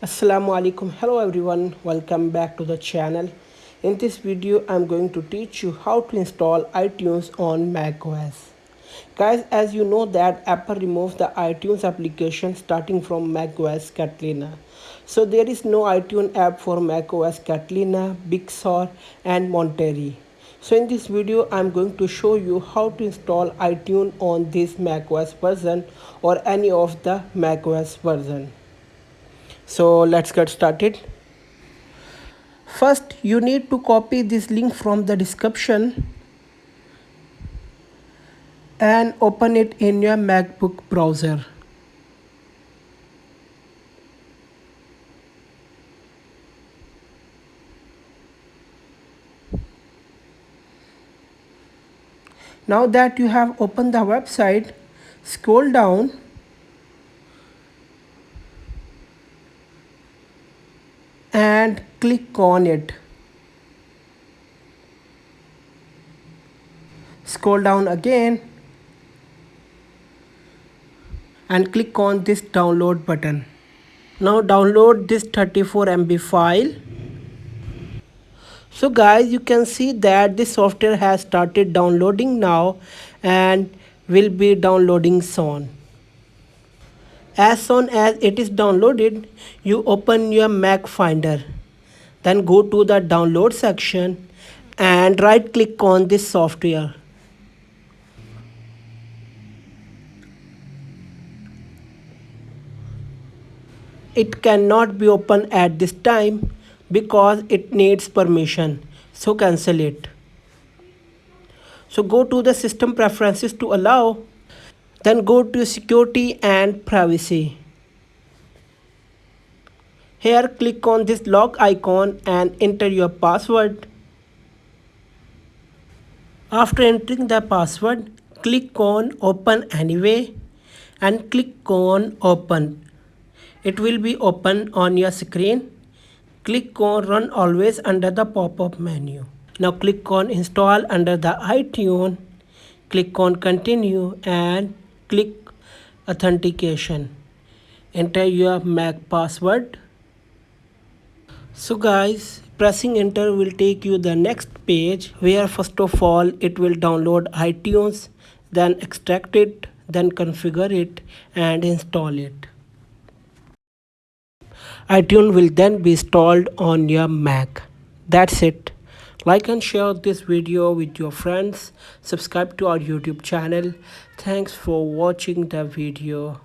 Assalamu alaikum. Hello everyone, welcome back to the channel. In this video I'm going to teach you how to install iTunes on macOS. Guys, as you know that Apple removed the iTunes application starting from macOS Catalina. So there is no iTunes app for macOS Catalina, Big Sur and Monterey. So in this video I'm going to show you how to install iTunes on this macOS version or any of the macOS version. So let's get started. First, you need to copy this link from the description and open it in your MacBook browser. Now that you have opened the website, scroll down and click on it. Scroll down again and click on this download button. Now download this 34 MB file. So guys, you can see that this software has started downloading now and will be downloading soon. As soon as it is downloaded, you open your Mac Finder. Then go to the download section and right click on this software. It cannot be opened at this time because it needs permission. So cancel it. So go to the system preferences to allow. Then go to security and privacy. Here click on this lock icon and enter your password. After entering the password, click on open anyway and click on open. It will be open on your screen. Click on run always under the pop-up menu. Now click on install under the iTunes. Click on continue and click authentication. Enter your Mac password. So guys, pressing enter will take you the next page where first of all it will download iTunes, then extract it, then configure it and install it. iTunes will then be installed on your Mac. That's it. Like and share this video with your friends. Subscribe to our YouTube channel. Thanks for watching the video.